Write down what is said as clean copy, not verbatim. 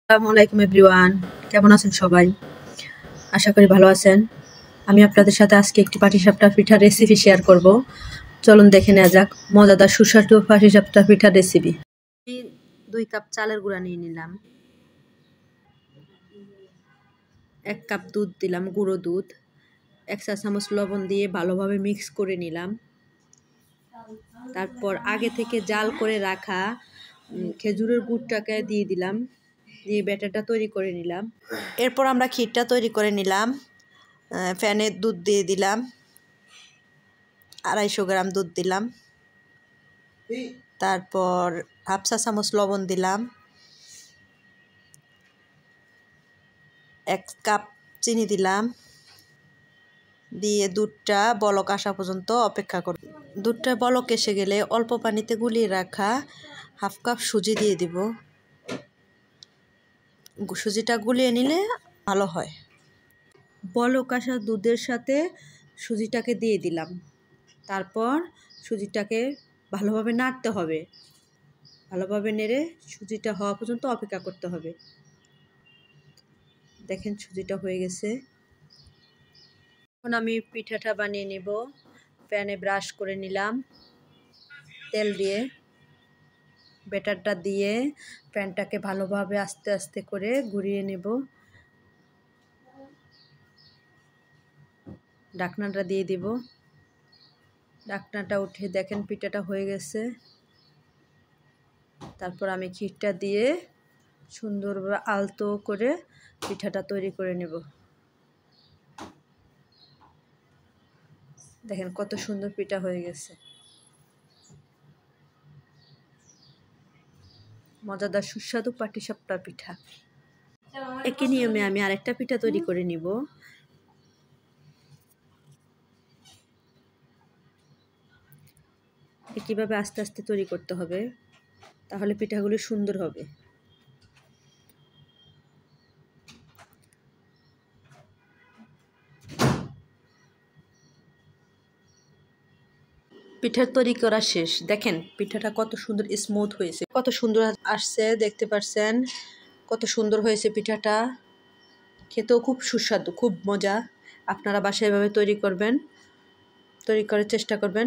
আসসালামু আলাইকুম এভরিওয়ান, কেমন আছেন সবাই? আশা করি ভালো আছেন। আমি আপনাদের সাথে আজকে একটি পাটিসাপটা পিঠার রেসিপি শেয়ার করব। চলুন দেখে নেওয়া যাক মজাদার সুস্বাদু পাটিসাপটা পিঠার রেসিপি। আমি 2 কাপ চালের গুঁড়া নিয়ে নিলাম, 1 কাপ দুধ দিলাম, গুঁড়ো দুধ, 1 চা চামচ লবণ দিয়ে ভালোভাবে মিক্স করে নিলাম। তারপর আগে থেকে জাল করে রাখা খেজুরের গুড়টাকে দিয়ে দিলাম, দিয়ে ব্যাটারটা তৈরি করে নিলাম। এরপর আমরা ক্ষীরটা তৈরি করে নিলাম। ফ্যানের দুধ দিয়ে দিলাম, 250 গ্রাম দুধ দিলাম। তারপর হাফ চা চামচ লবণ দিলাম, 1 কাপ চিনি দিলাম, দিয়ে দুধটা বলক আসা পর্যন্ত অপেক্ষা করব। দুধটা বলক এসে গেলে অল্প পানিতে গুলিয়ে রাখা হাফ কাপ সুজি দিয়ে দিব। সুজিটা গুলিয়ে নিলে ভালো হয়। বলক আসা দুধের সাথে সুজিটাকে দিয়ে দিলাম। তারপর সুজিটাকে ভালোভাবে নাড়তে হবে, ভালোভাবে নেড়ে সুজিটা হওয়া পর্যন্ত অপেক্ষা করতে হবে। দেখেন সুজিটা হয়ে গেছে। এখন আমি পিঠাটা বানিয়ে নেব। প্যানে ব্রাশ করে নিলাম তেল দিয়ে, ব্যাটারটা দিয়ে প্যানটাকে ভালোভাবে আস্তে আস্তে করে ঘুরিয়ে নেব। ঢাকনাটা দিয়ে দিব। ঢাকনাটা উঠে দেখেন পিঠাটা হয়ে গেছে। তারপর আমি ক্ষীরটা দিয়ে সুন্দরভাবে আলতো করে পিঠাটা তৈরি করে নেব। দেখেন কত সুন্দর পিঠা হয়ে গেছে, মজাদার সুস্বাদু পাটিসাপটা পিঠা। একই নিয়মে আমি আরেকটা পিঠা তৈরি করে নিব। একইভাবে আস্তে আস্তে তৈরি করতে হবে, তাহলে পিঠাগুলি সুন্দর হবে। পিঠার তৈরি করা শেষ। দেখেন পিঠাটা কত সুন্দর স্মুথ হয়েছে, কত সুন্দর আসছে, দেখতে পাচ্ছেন কত সুন্দর হয়েছে পিঠাটা। খেতেও খুব সুস্বাদু, খুব মজা। আপনারা বাসায় এভাবে তৈরি করবেন, তৈরি করার চেষ্টা করবেন।